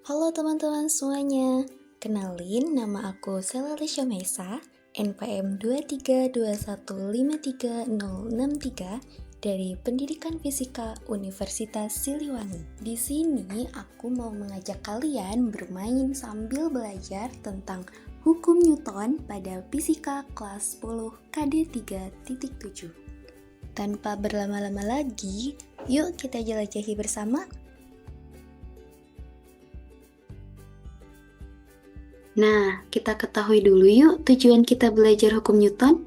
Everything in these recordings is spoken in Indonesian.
Halo teman-teman semuanya, kenalin nama aku Selalisha Mesa, NPM 232153063 dari Pendidikan Fisika Universitas Siliwangi. Di sini aku mau mengajak kalian bermain sambil belajar tentang hukum Newton pada Fisika kelas 10 KD 3.7. Tanpa berlama-lama lagi, yuk kita jelajahi bersama. Nah, kita ketahui dulu yuk tujuan kita belajar hukum Newton.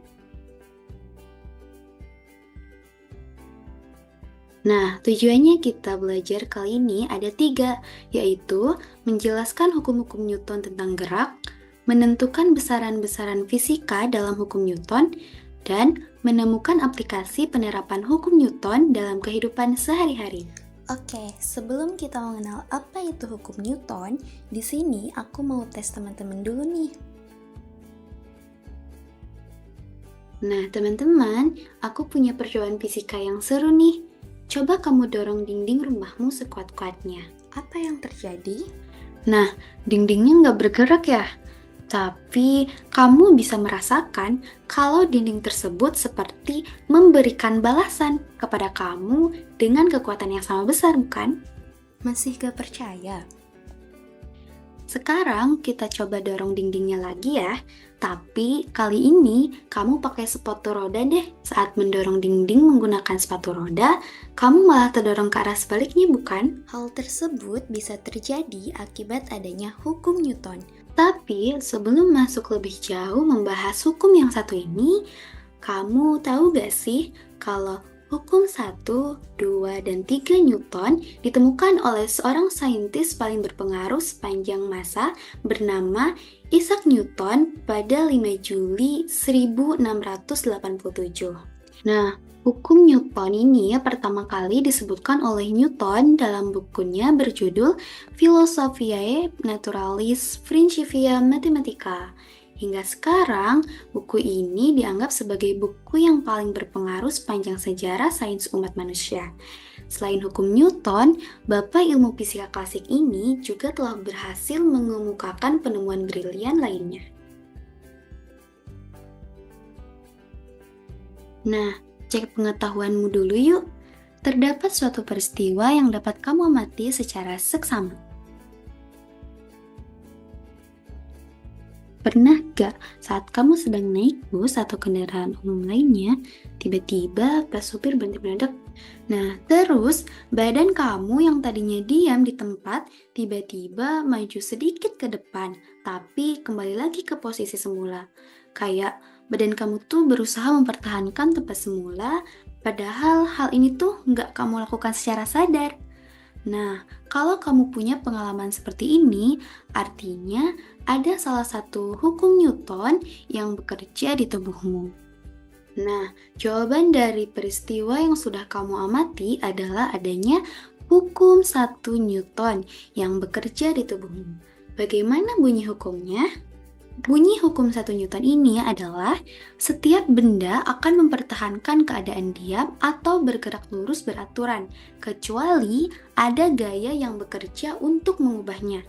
Nah, tujuannya kita belajar kali ini ada 3, yaitu menjelaskan hukum-hukum Newton tentang gerak, menentukan besaran-besaran fisika dalam hukum Newton, dan menemukan aplikasi penerapan hukum Newton dalam kehidupan sehari-hari. Oke, sebelum kita mengenal apa itu hukum Newton, di sini aku mau tes teman-teman dulu nih. Nah, teman-teman, aku punya percobaan fisika yang seru nih. Coba kamu dorong dinding rumahmu sekuat-kuatnya. Apa yang terjadi? Nah, dindingnya nggak bergerak ya? Tapi kamu bisa merasakan kalau dinding tersebut seperti memberikan balasan kepada kamu dengan kekuatan yang sama besar, bukan? Masih gak percaya? Sekarang kita coba dorong dindingnya lagi ya. Tapi kali ini kamu pakai sepatu roda deh. Saat mendorong dinding menggunakan sepatu roda, kamu malah terdorong ke arah sebaliknya, bukan? Hal tersebut bisa terjadi akibat adanya hukum Newton. Tapi sebelum masuk lebih jauh membahas hukum yang satu ini, kamu tahu gak sih kalau hukum 1, 2, dan 3 Newton ditemukan oleh seorang saintis paling berpengaruh sepanjang masa bernama Isaac Newton pada 5 Juli 1687. Nah, hukum Newton ini pertama kali disebutkan oleh Newton dalam bukunya berjudul Philosophiae Naturalis Principia Mathematica. Hingga sekarang, buku ini dianggap sebagai buku yang paling berpengaruh sepanjang sejarah sains umat manusia. Selain hukum Newton, Bapak ilmu fisika klasik ini juga telah berhasil mengemukakan penemuan brilian lainnya. Nah, cek pengetahuanmu dulu yuk. Terdapat suatu peristiwa yang dapat kamu amati secara seksama. Pernah gak saat kamu sedang naik bus atau kendaraan umum lainnya, tiba-tiba pas supir berhenti mendadak? Nah, terus badan kamu yang tadinya diam di tempat, tiba-tiba maju sedikit ke depan, tapi kembali lagi ke posisi semula. Kayak badan kamu tuh berusaha mempertahankan tempat semula, padahal hal ini tuh nggak kamu lakukan secara sadar. Nah, kalau kamu punya pengalaman seperti ini, artinya ada salah satu hukum Newton yang bekerja di tubuhmu. Nah, jawaban dari peristiwa yang sudah kamu amati adalah adanya hukum 1 Newton yang bekerja di tubuhmu. Bagaimana bunyi hukumnya? Bunyi hukum 1 Newton ini adalah setiap benda akan mempertahankan keadaan diam atau bergerak lurus beraturan, kecuali ada gaya yang bekerja untuk mengubahnya.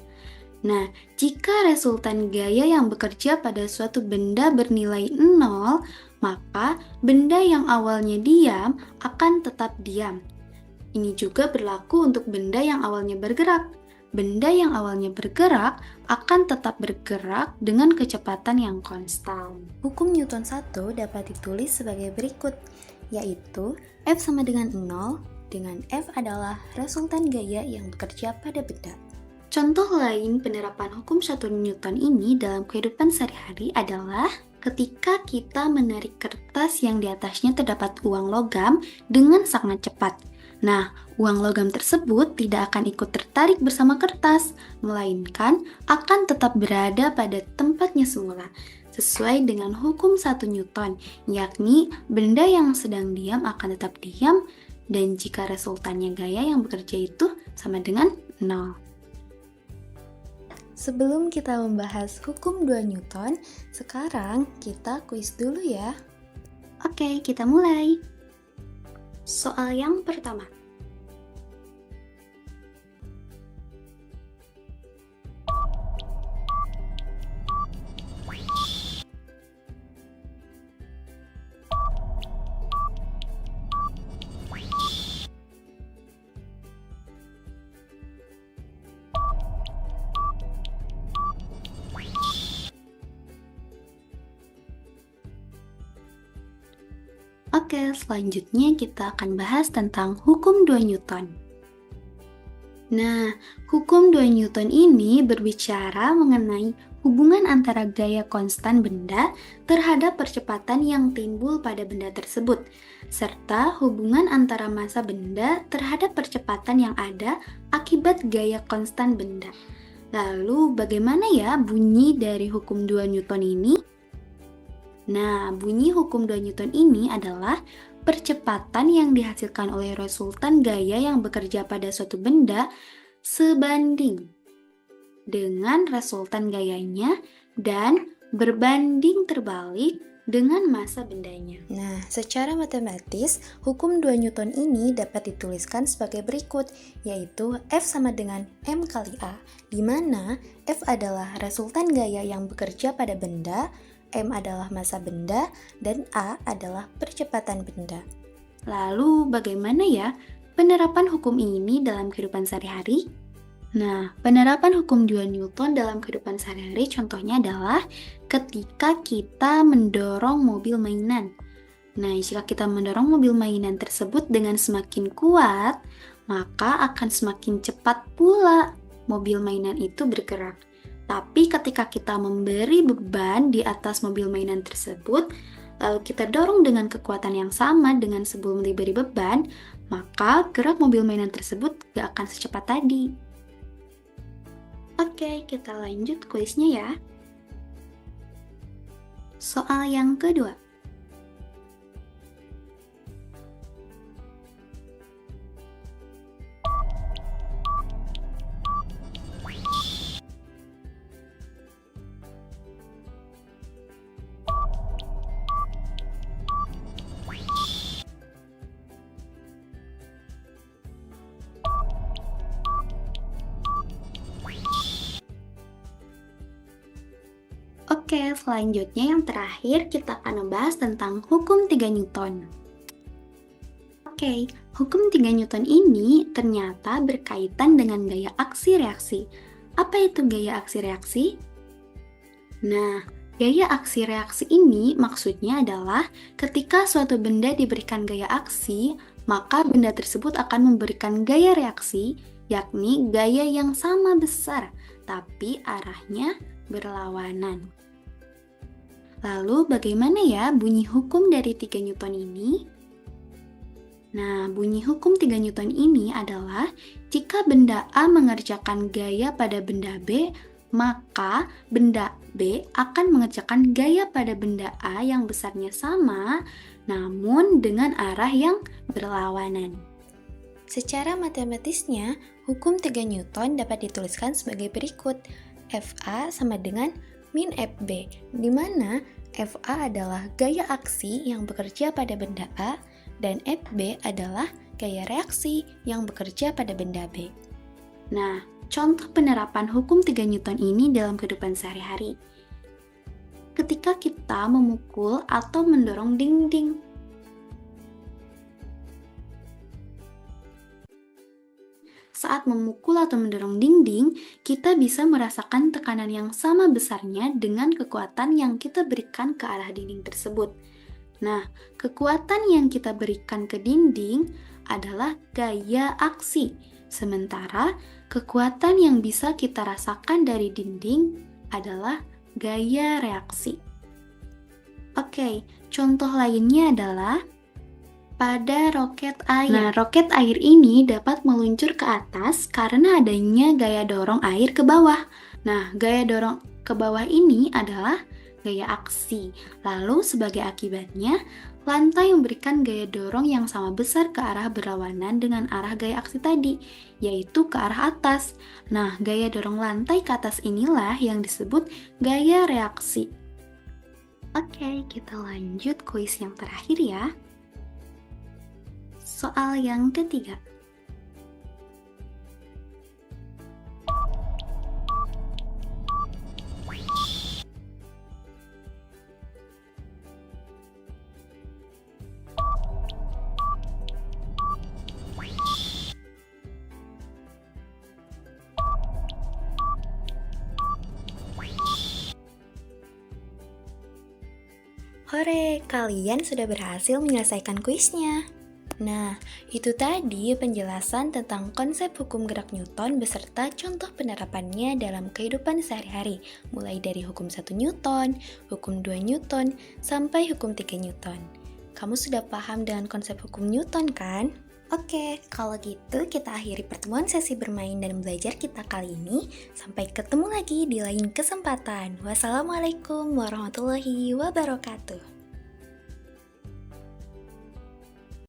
Nah, jika resultan gaya yang bekerja pada suatu benda bernilai 0, maka benda yang awalnya diam akan tetap diam. Ini juga berlaku untuk benda yang awalnya bergerak. Benda yang awalnya bergerak akan tetap bergerak dengan kecepatan yang konstan. Hukum Newton 1 dapat ditulis sebagai berikut, yaitu F sama dengan 0, dengan F adalah resultan gaya yang bekerja pada benda. Contoh lain penerapan hukum 1 Newton ini dalam kehidupan sehari-hari adalah ketika kita menarik kertas yang di atasnya terdapat uang logam dengan sangat cepat. Nah, uang logam tersebut tidak akan ikut tertarik bersama kertas, melainkan akan tetap berada pada tempatnya semula, sesuai dengan hukum 1 Newton, yakni benda yang sedang diam akan tetap diam, dan jika resultannya gaya yang bekerja itu sama dengan 0. Sebelum kita membahas hukum 2 Newton, sekarang kita kuis dulu ya. Oke, kita mulai. Soal yang pertama. Oke, selanjutnya kita akan bahas tentang hukum 2 Newton. Nah, hukum 2 Newton ini berbicara mengenai hubungan antara gaya konstan benda terhadap percepatan yang timbul pada benda tersebut, serta hubungan antara massa benda terhadap percepatan yang ada akibat gaya konstan benda. Lalu, bagaimana ya bunyi dari hukum 2 Newton ini? Nah, bunyi hukum 2 Newton ini adalah percepatan yang dihasilkan oleh resultan gaya yang bekerja pada suatu benda sebanding dengan resultan gayanya dan berbanding terbalik dengan massa bendanya. Nah, secara matematis, hukum 2 Newton ini dapat dituliskan sebagai berikut, yaitu F sama dengan M kali A, di mana F adalah resultan gaya yang bekerja pada benda, M adalah massa benda, dan A adalah percepatan benda. Lalu, bagaimana ya penerapan hukum ini dalam kehidupan sehari-hari? Nah, penerapan hukum 2 Newton dalam kehidupan sehari-hari contohnya adalah ketika kita mendorong mobil mainan. Nah, jika kita mendorong mobil mainan tersebut dengan semakin kuat, maka akan semakin cepat pula mobil mainan itu bergerak. Tapi ketika kita memberi beban di atas mobil mainan tersebut, lalu kita dorong dengan kekuatan yang sama dengan sebelum diberi beban, maka gerak mobil mainan tersebut gak akan secepat tadi. Oke, kita lanjut kuisnya ya. Soal yang kedua. Oke, selanjutnya yang terakhir kita akan membahas tentang hukum 3 Newton. Oke, hukum 3 Newton ini ternyata berkaitan dengan gaya aksi reaksi. Apa itu gaya aksi reaksi? Nah, gaya aksi reaksi ini maksudnya adalah ketika suatu benda diberikan gaya aksi, maka benda tersebut akan memberikan gaya reaksi, yakni gaya yang sama besar, tapi arahnya berlawanan. Lalu bagaimana ya bunyi hukum dari 3 Newton ini? Nah, bunyi hukum 3 Newton ini adalah jika benda A mengerjakan gaya pada benda B, maka benda B akan mengerjakan gaya pada benda A yang besarnya sama, namun dengan arah yang berlawanan. Secara matematisnya, hukum 3 Newton dapat dituliskan sebagai berikut. FA sama dengan min FB, di mana FA adalah gaya aksi yang bekerja pada benda A dan FB adalah gaya reaksi yang bekerja pada benda B. Nah, contoh penerapan hukum 3 Newton ini dalam kehidupan sehari-hari. Ketika kita memukul atau mendorong dinding, saat memukul atau mendorong dinding, kita bisa merasakan tekanan yang sama besarnya dengan kekuatan yang kita berikan ke arah dinding tersebut. Nah, kekuatan yang kita berikan ke dinding adalah gaya aksi, sementara kekuatan yang bisa kita rasakan dari dinding adalah gaya reaksi. Oke, contoh lainnya adalah pada roket air. Nah, roket air ini dapat meluncur ke atas karena adanya gaya dorong air ke bawah. Nah, gaya dorong ke bawah ini adalah gaya aksi. Lalu sebagai akibatnya, lantai memberikan gaya dorong yang sama besar ke arah berlawanan dengan arah gaya aksi tadi, yaitu ke arah atas. Nah, gaya dorong lantai ke atas inilah yang disebut gaya reaksi. Oke, kita lanjut kuis yang terakhir ya. Soal yang ketiga. Hore, kalian sudah berhasil menyelesaikan kuisnya. Nah, itu tadi penjelasan tentang konsep hukum gerak Newton beserta contoh penerapannya dalam kehidupan sehari-hari, mulai dari hukum 1 Newton, hukum 2 Newton, sampai hukum 3 Newton. Kamu sudah paham dengan konsep hukum Newton kan? Oke, kalau gitu kita akhiri pertemuan sesi bermain dan belajar kita kali ini. Sampai ketemu lagi di lain kesempatan. Wassalamualaikum warahmatullahi wabarakatuh.